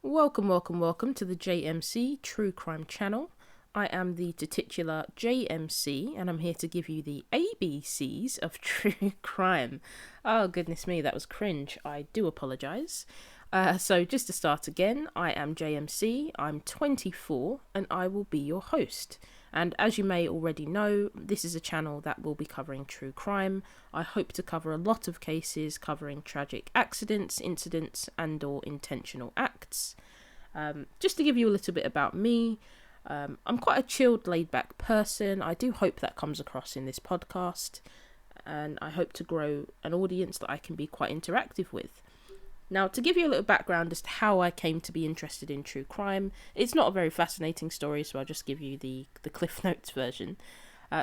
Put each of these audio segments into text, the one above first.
Welcome to the JMC True Crime Channel. I am the titular JMC and I'm here to give you the ABCs of true crime. Oh goodness me, that was cringe. I do apologise. So just to start again, I am JMC, I'm 24 and I will be your host. And as you may already know, this is a channel that will be covering true crime. I hope to cover a lot of cases covering tragic accidents, incidents and or intentional acts. Just to give you a little bit about me, I'm quite a chilled, laid-back person. I do hope that comes across in this podcast, and I hope to grow an audience that I can be quite interactive with. Now, to give you a little background as to how I came to be interested in true crime, it's not a very fascinating story, so I'll just give you the Cliff Notes version.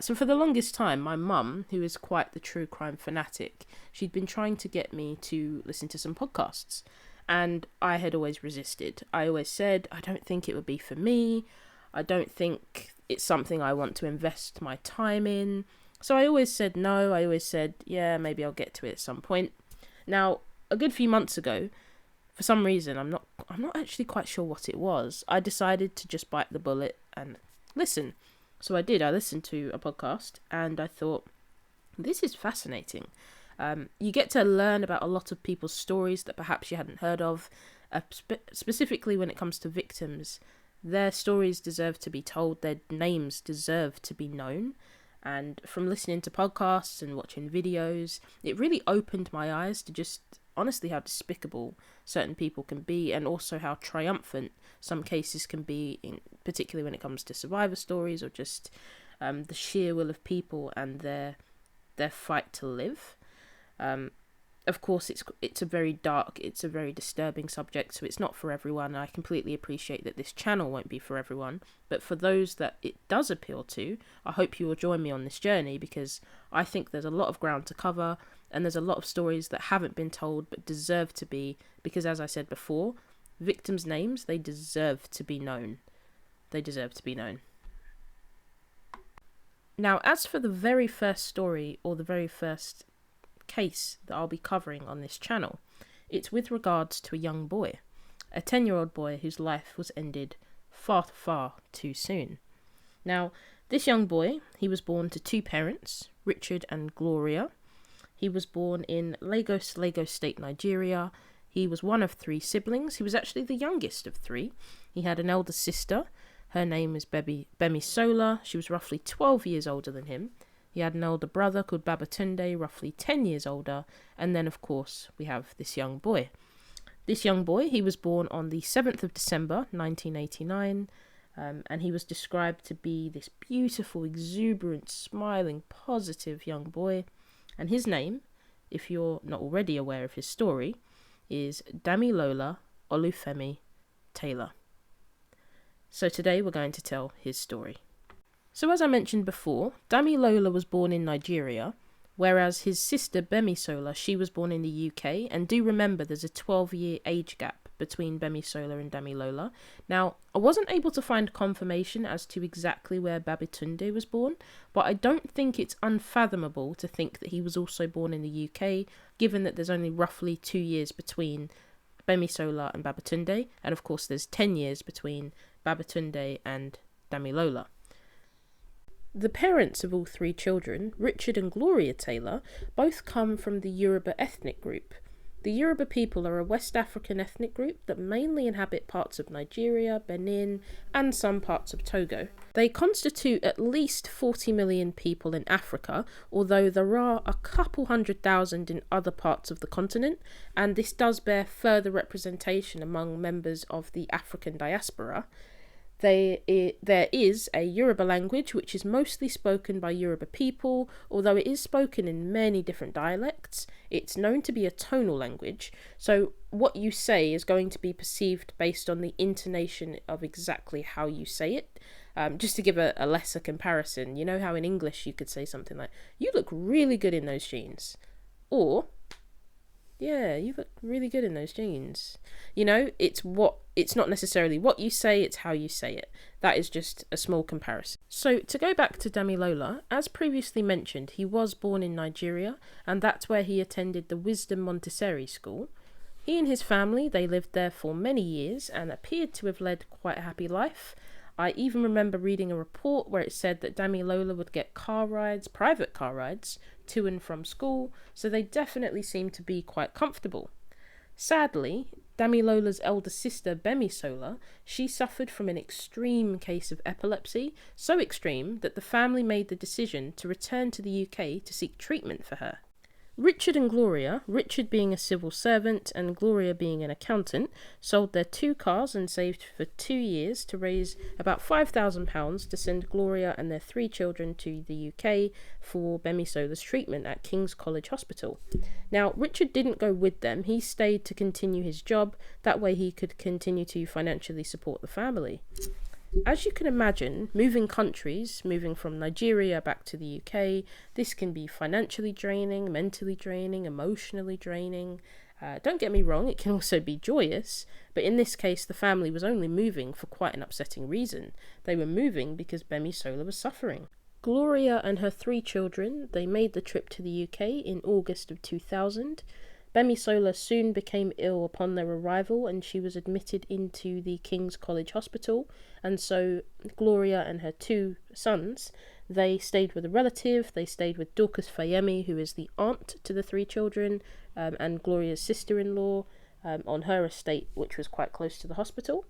So for the longest time, my mum, who is quite the true crime fanatic, she'd been trying to get me to listen to some podcasts, and I had always resisted. I always said, I don't think it would be for me. I don't think it's something I want to invest my time in. So I always said no. I always said, yeah, maybe I'll get to it at some point. Now, a good few months ago, for some reason, I'm not actually quite sure what it was, I decided to just bite the bullet and listen. So I did. I listened to a podcast and I thought, this is fascinating. You get to learn about a lot of people's stories that perhaps you hadn't heard of, specifically when it comes to victims. Their stories deserve to be told, their names deserve to be known. And from listening to podcasts and watching videos, it really opened my eyes to just honestly how despicable certain people can be, and also how triumphant some cases can be, particularly when it comes to survivor stories or just the sheer will of people and their fight to live. Of course, it's a very dark, it's a very disturbing subject, so it's not for everyone. I completely appreciate that this channel won't be for everyone, but for those that it does appeal to, I hope you will join me on this journey, because I think there's a lot of ground to cover, and there's a lot of stories that haven't been told but deserve to be, because as I said before, victims' names, they deserve to be known. They deserve to be known. Now, as for the very first story, or the very first case that I'll be covering on this channel, it's with regards to a young boy, a 10-year-old boy whose life was ended far too soon. Now, this young boy, he was born to two parents, Richard and Gloria. He was born in Lagos State, Nigeria. He was one of three siblings. He was actually the youngest of three. He had an elder sister. Her name is Damilola. She was roughly 12 years older than him. He had an elder brother called Babatunde, roughly 10 years older. And then, of course, we have this young boy. This young boy, he was born on the 7th of December, 1989. And he was described to be this beautiful, exuberant, smiling, positive young boy. And his name, if you're not already aware of his story, is Damilola Taylor. So today we're going to tell his story. So as I mentioned before, Damilola was born in Nigeria, whereas his sister Damilola, she was born in the UK, and do remember there's a 12-year age gap between Damilola and Damilola. Now, I wasn't able to find confirmation as to exactly where Babatunde was born, but I don't think it's unfathomable to think that he was also born in the UK, given that there's only roughly 2 years between Damilola and Babatunde, and of course there's 10 years between Babatunde and Damilola. The parents of all three children, Richard and Gloria Taylor, both come from the Yoruba ethnic group. The Yoruba people are a West African ethnic group that mainly inhabit parts of Nigeria, Benin, and some parts of Togo. They constitute at least 40 million people in Africa, although there are a couple 100,000 in other parts of the continent, and this does bear further representation among members of the African diaspora. There is a Yoruba language which is mostly spoken by Yoruba people, although it is spoken in many different dialects. It's known to be a tonal language, so what you say is going to be perceived based on the intonation of exactly how you say it. Just to give a lesser comparison, you know how in English you could say something like, "You look really good in those jeans," or "Yeah, you look really good in those jeans." You know, it's not necessarily what you say, it's how you say it. That is just a small comparison. So to go back to Damilola, as previously mentioned, he was born in Nigeria, and that's where he attended the Wisdom Montessori school. He and his family, they lived there for many years and appeared to have led quite a happy life. I even remember reading a report where it said that Damilola would get private car rides, to and from school, so they definitely seemed to be quite comfortable. Sadly, Damilola's elder sister, Damilola, she suffered from an extreme case of epilepsy, so extreme that the family made the decision to return to the UK to seek treatment for her. Richard and Gloria, Richard being a civil servant and Gloria being an accountant, sold their 2 cars and saved for 2 years to raise about £5,000 to send Gloria and their 3 children to the UK for Damilola's treatment at King's College Hospital. Now, Richard didn't go with them, he stayed to continue his job, that way he could continue to financially support the family. As you can imagine, moving countries, moving from Nigeria back to the UK, this can be financially draining, mentally draining, emotionally draining. Don't get me wrong, it can also be joyous, but in this case the family was only moving for quite an upsetting reason. They were moving because Damilola was suffering. Gloria and her 3 children, they made the trip to the UK in August of 2000. Damilola soon became ill upon their arrival and she was admitted into the King's College Hospital, and so Gloria and her 2 sons, they stayed with a relative. They stayed with Dorcas Fayemi, who is the aunt to the 3 children, and Gloria's sister-in-law on her estate, which was quite close to the hospital.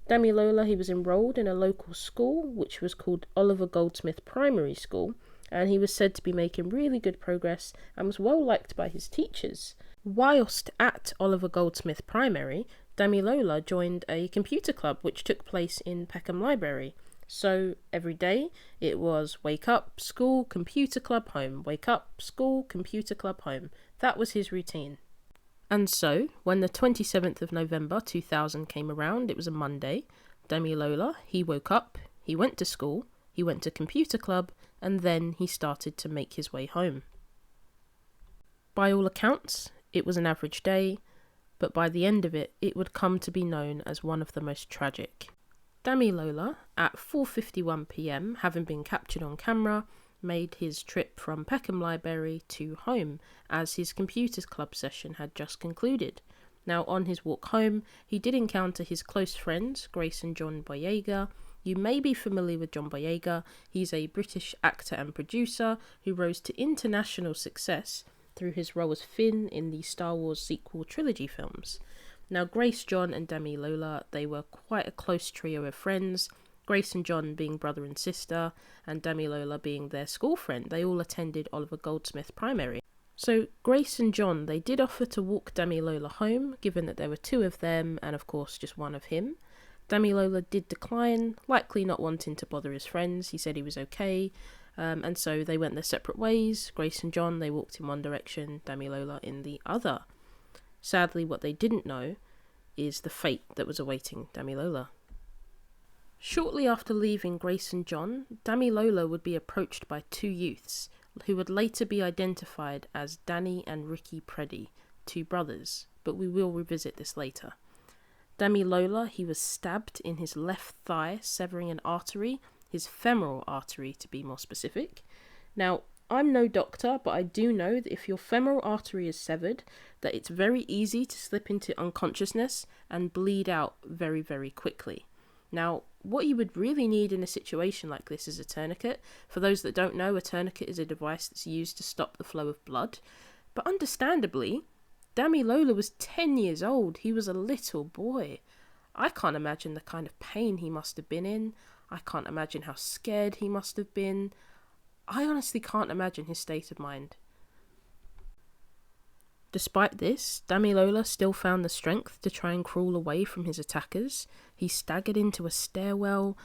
Damilola, he was enrolled in a local school which was called Oliver Goldsmith Primary School, and he was said to be making really good progress and was well liked by his teachers. Whilst at Oliver Goldsmith Primary, Damilola joined a computer club which took place in Peckham Library. So every day it was wake up, school, computer club, home, wake up, school, computer club, home. That was his routine. And so, when the 27th of November 2000 came around, it was a Monday, Damilola, he woke up, he went to school, he went to computer club, and then he started to make his way home. By all accounts, it was an average day, but by the end of it, it would come to be known as one of the most tragic. Damilola, at 4:51 p.m, having been captured on camera, made his trip from Peckham Library to home as his computer club session had just concluded. Now, on his walk home, he did encounter his close friends, Grace and John Boyega. You may be familiar with John Boyega. He's a British actor and producer who rose to international success through his role as Finn in the Star Wars sequel trilogy films. Now, Grace, John and Damilola, they were quite a close trio of friends, Grace and John being brother and sister, and Damilola being their school friend. They all attended Oliver Goldsmith Primary. So Grace and John, they did offer to walk Damilola home, given that there were 2 of them and of course just 1 of him. Damilola did decline, likely not wanting to bother his friends. He said he was okay, and so they went their separate ways. Grace and John, they walked in one direction, Damilola in the other. Sadly, what they didn't know is the fate that was awaiting Damilola. Shortly after leaving Grace and John, Damilola would be approached by 2 youths, who would later be identified as Danny and Ricky Preddy, 2 brothers, but we will revisit this later. Damilola, he was stabbed in his left thigh, severing an artery, his femoral artery to be more specific. Now, I'm no doctor, but I do know that if your femoral artery is severed, that it's very easy to slip into unconsciousness and bleed out very, very quickly. Now, what you would really need in a situation like this is a tourniquet. For those that don't know, a tourniquet is a device that's used to stop the flow of blood. But understandably, Damilola was 10 years old. He was a little boy. I can't imagine the kind of pain he must have been in. I can't imagine how scared he must have been. I honestly can't imagine his state of mind. Despite this, Damilola still found the strength to try and crawl away from his attackers. He staggered into a stairwell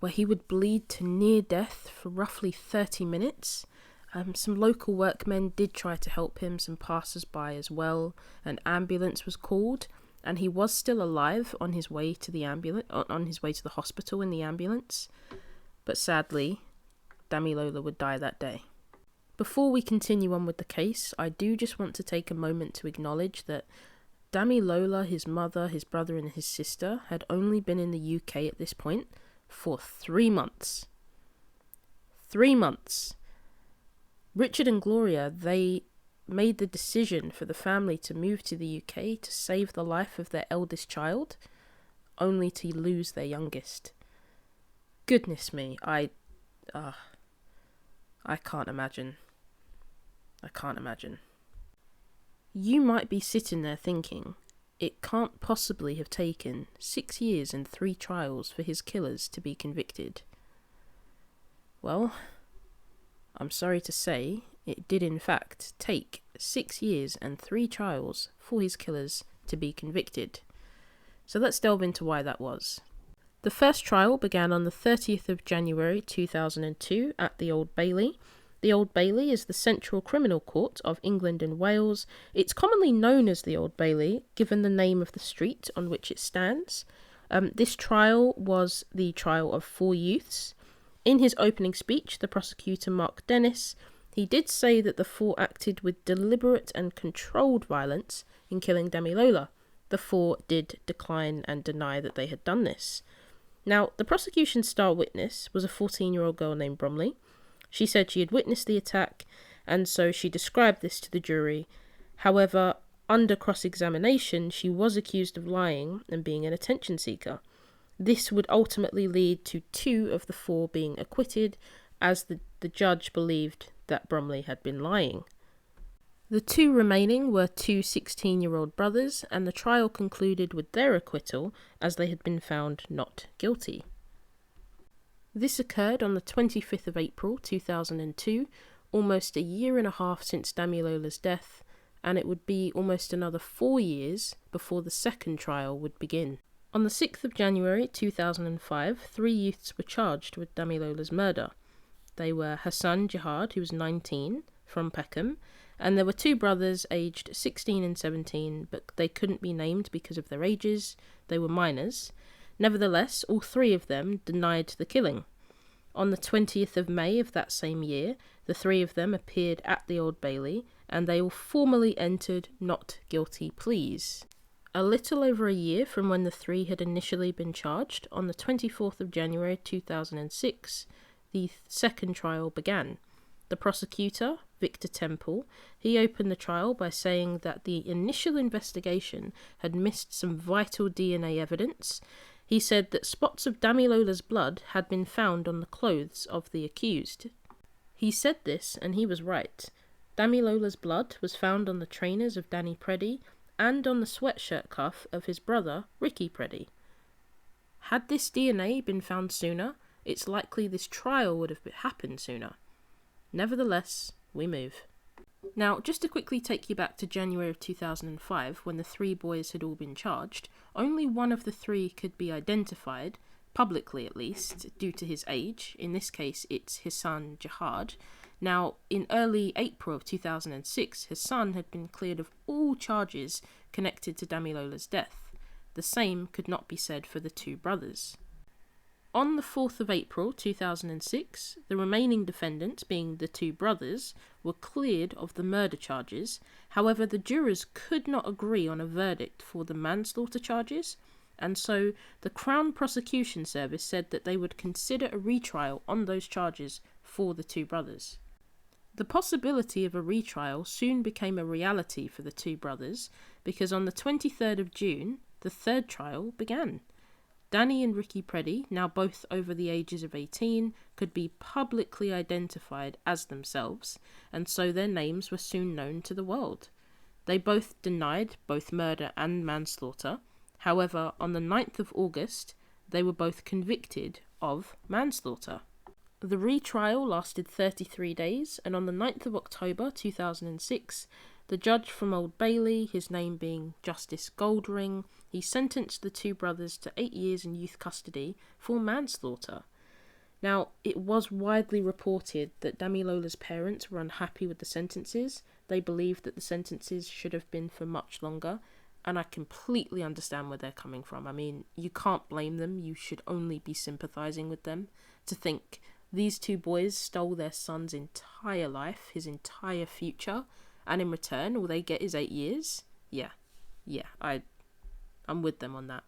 where he would bleed to near death for roughly 30 minutes. Some local workmen did try to help him, some passers-by as well. An ambulance was called, and he was still alive on his way to the hospital in the ambulance. But sadly, Damilola would die that day. Before we continue on with the case, I do just want to take a moment to acknowledge that Damilola, his mother, his brother and his sister had only been in the UK at this point for 3 months. 3 months. Richard and Gloria, they made the decision for the family to move to the UK to save the life of their eldest child, only to lose their youngest. Goodness me, I can't imagine. I can't imagine. You might be sitting there thinking, it can't possibly have taken 6 years and 3 trials for his killers to be convicted. Well, I'm sorry to say, it did in fact take 6 years and 3 trials for his killers to be convicted. So let's delve into why that was. The first trial began on the 30th of January 2002 at the Old Bailey. The Old Bailey is the Central Criminal Court of England and Wales. It's commonly known as the Old Bailey, given the name of the street on which it stands. This trial was the trial of 4 youths. In his opening speech, the prosecutor, Mark Dennis, he did say that the 4 acted with deliberate and controlled violence in killing Damilola. The 4 did decline and deny that they had done this. Now, the prosecution's star witness was a 14-year-old girl named Bromley. She said she had witnessed the attack, and so she described this to the jury. However, under cross-examination, she was accused of lying and being an attention seeker. This would ultimately lead to 2 of the 4 being acquitted, as the judge believed that Bromley had been lying. The 2 remaining were 2 16-year-old brothers, and the trial concluded with their acquittal, as they had been found not guilty. This occurred on the 25th of April 2002, almost a year and a half since Damilola's death, and it would be almost another 4 years before the second trial would begin. On the 6th of January 2005, 3 youths were charged with Damilola's murder. They were Hassan Jihad, who was 19, from Peckham, and there were 2 brothers aged 16 and 17, but they couldn't be named because of their ages. They were minors. Nevertheless, all 3 of them denied the killing. On the 20th of May of that same year, the 3 of them appeared at the Old Bailey, and they all formally entered not guilty pleas. A little over a year from when the 3 had initially been charged, on the 24th of January 2006, the second trial began. The prosecutor, Victor Temple, he opened the trial by saying that the initial investigation had missed some vital DNA evidence. He said that spots of Damilola's blood had been found on the clothes of the accused. He said this, and he was right. Damilola's blood was found on the trainers of Danny Preddy and on the sweatshirt cuff of his brother, Ricky Preddy. Had this DNA been found sooner, it's likely this trial would have happened sooner. Nevertheless, we move. Now, just to quickly take you back to January of 2005, when the 3 boys had all been charged, only one of the 3 could be identified, publicly at least, due to his age. In this case, it's Hassan Jihad. Now, in early April of 2006, Hassan had been cleared of all charges connected to Damilola's death. The same could not be said for the 2 brothers. On the 4th of April 2006, the remaining defendants, being the 2 brothers, were cleared of the murder charges. However, the jurors could not agree on a verdict for the manslaughter charges, and so the Crown Prosecution Service said that they would consider a retrial on those charges for the 2 brothers. The possibility of a retrial soon became a reality for the 2 brothers, because on the 23rd of June, the 3rd trial began. Danny and Ricky Preddy, now both over the ages of 18, could be publicly identified as themselves, and so their names were soon known to the world. They both denied both murder and manslaughter. However, on the 9th of August, they were both convicted of manslaughter. The retrial lasted 33 days, and on the 9th of October 2006, the judge from Old Bailey, his name being Justice Goldring, he sentenced the 2 brothers to 8 years in youth custody for manslaughter. Now, it was widely reported that Damilola's parents were unhappy with the sentences. They believed that the sentences should have been for much longer, and I completely understand where they're coming from. I mean, you can't blame them. You should only be sympathising with them. To think these 2 boys stole their son's entire life, his entire future, and in return, all they get is 8 years? Yeah, I'm with them on that.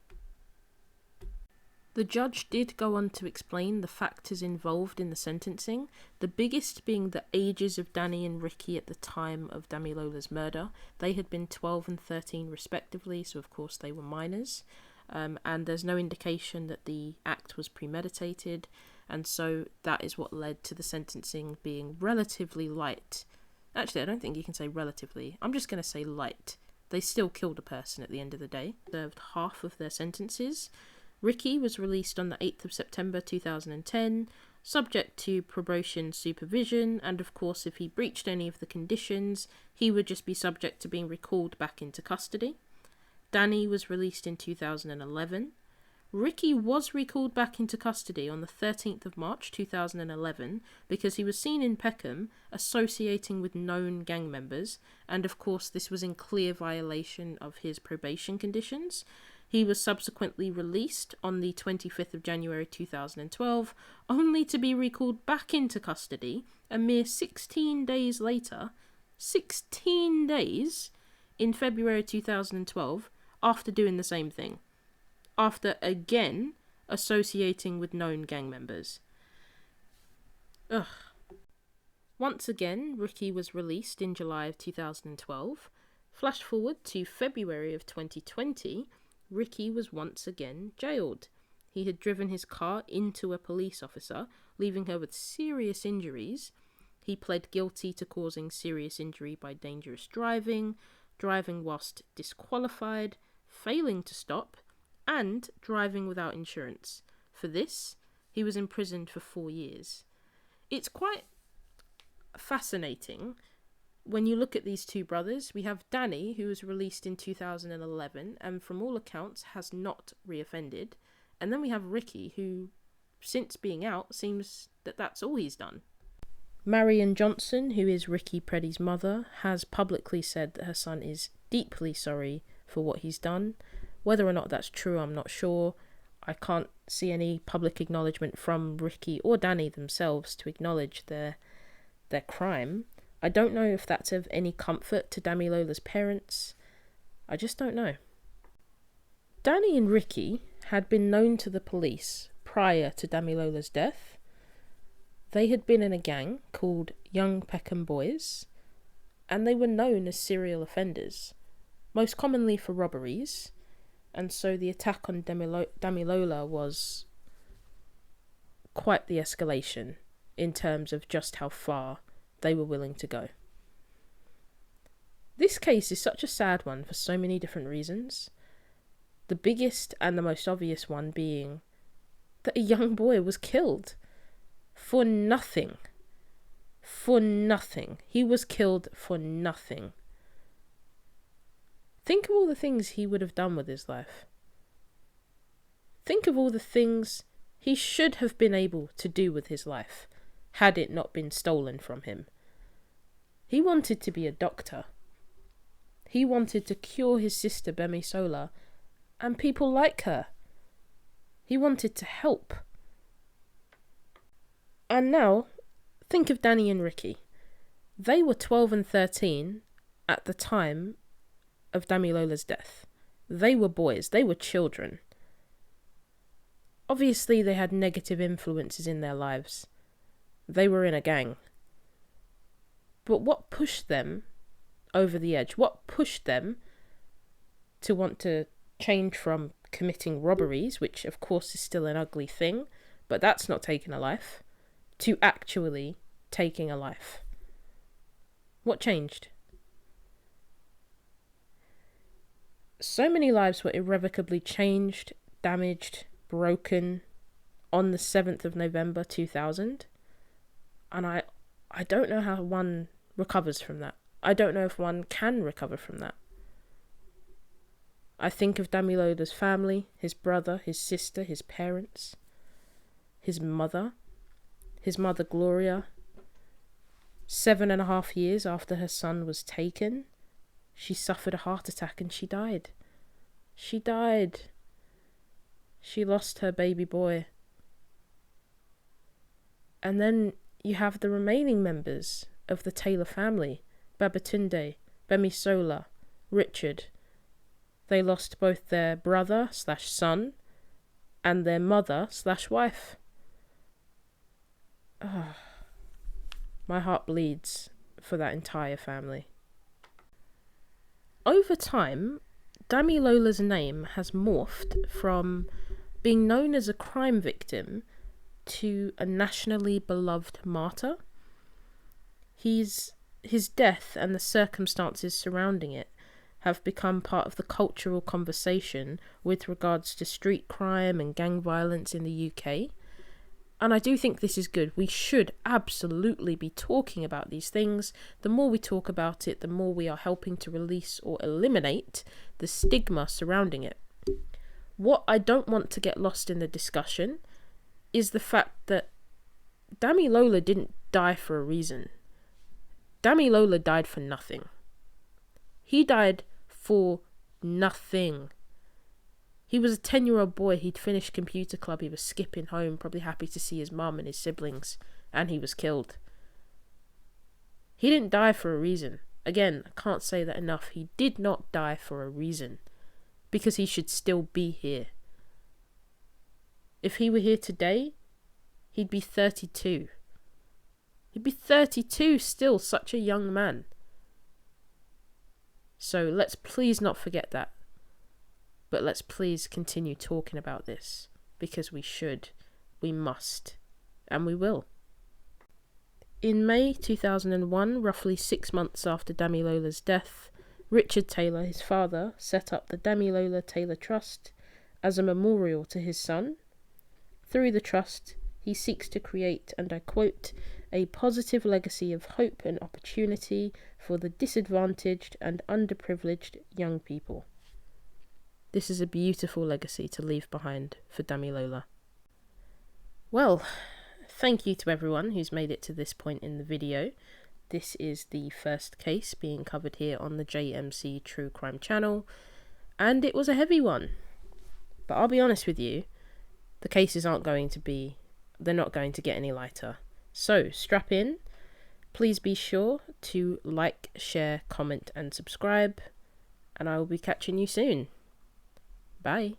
The judge did go on to explain the factors involved in the sentencing, the biggest being the ages of Danny and Ricky at the time of Damilola's murder. They had been 12 and 13 respectively, so of course they were minors, and there's no indication that the act was premeditated, and so that is what led to the sentencing being relatively light. Actually, I don't think you can say relatively. I'm just going to say light. They still killed a person at the end of the day. Served half of their sentences. Ricky was released on the 8th of September 2010, subject to probation supervision, and of course if he breached any of the conditions, he would just be subject to being recalled back into custody. Danny was released in 2011. Ricky was recalled back into custody on the 13th of March 2011 because he was seen in Peckham associating with known gang members, and of course this was in clear violation of his probation conditions. He was subsequently released on the 25th of January 2012, only to be recalled back into custody a mere 16 days later, 16 days, in February 2012, after doing the same thing. After again associating with known gang members. Ugh. Once again, Ricky was released in July of 2012. Flash forward to February of 2020, Ricky was once again jailed. He had driven his car into a police officer, leaving her with serious injuries. He pled guilty to causing serious injury by dangerous driving, driving whilst disqualified, failing to stop, and driving without insurance. For this, he was imprisoned for 4 years. It's quite fascinating when you look at these two brothers. We have Danny, who was released in 2011 and from all accounts has not reoffended. And then we have Ricky, who, since being out, seems that that's all he's done. Marion Johnson, who is Ricky Preddy's mother, has publicly said that her son is deeply sorry for what he's done. Whether or not that's true, I'm not sure. I can't see any public acknowledgement from Ricky or Danny themselves to acknowledge their crime. I don't know if that's of any comfort to Damilola's parents. I just don't know. Danny and Ricky had been known to the police prior to Damilola's death. They had been in a gang called Young Peckham Boys, and they were known as serial offenders, most commonly for robberies, and so the attack on Damilola was quite the escalation in terms of just how far they were willing to go. This case is such a sad one for so many different reasons. The biggest and the most obvious one being that a young boy was killed for nothing. For nothing. He was killed for nothing. Think of all the things he would have done with his life. Think of all the things he should have been able to do with his life had it not been stolen from him. He wanted to be a doctor. He wanted to cure his sister Damilola and people like her. He wanted to help. And now, think of Danny and Ricky. They were 12 and 13 at the time of Damilola's death. They were boys. They were children. Obviously, they had negative influences in their lives. They were in a gang. But what pushed them over the edge? What pushed them to want to change from committing robberies, which of course is still an ugly thing, but that's not taking a life, to actually taking a life? What changed? So many lives were irrevocably changed, damaged, broken on the 7th of November 2000. And I don't know how one recovers from that. I don't know if one can recover from that. I think of Damilola's family, his brother, his sister, his parents, his mother Gloria. 7.5 years after her son was taken, she suffered a heart attack and she died. She died. She lost her baby boy. And then you have the remaining members of the Taylor family, Babatunde, Damilola, Richard. They lost both their brother/son and their mother/wife. My heart bleeds for that entire family. Over time, Damilola's name has morphed from being known as a crime victim to a nationally beloved martyr. His death and the circumstances surrounding it have become part of the cultural conversation with regards to street crime and gang violence in the UK. And I do think this is good. We should absolutely be talking about these things. The more we talk about it, the more we are helping to release or eliminate the stigma surrounding it. What I don't want to get lost in the discussion is the fact that Damilola didn't die for a reason. Damilola died for nothing. He died for nothing. He was a 10-year-old boy. He'd finished computer club. He was skipping home, probably happy to see his mum and his siblings, and he was killed. He didn't die for a reason. Again, I can't say that enough. He did not die for a reason, because he should still be here. If he were here today, he'd be 32. He'd be 32 still, such a young man. So let's please not forget that. But let's please continue talking about this, because we should, we must, and we will. In May 2001, roughly 6 months after Damilola's death, Richard Taylor, his father, set up the Damilola Taylor Trust as a memorial to his son. Through the trust, he seeks to create, and I quote, a positive legacy of hope and opportunity for the disadvantaged and underprivileged young people. This is a beautiful legacy to leave behind for Damilola. Well, thank you to everyone who's made it to this point in the video. This is the first case being covered here on the JMC True Crime channel, and it was a heavy one. But I'll be honest with you, the cases they're not going to get any lighter. So, strap in. Please be sure to like, share, comment, and subscribe, and I will be catching you soon. Bye.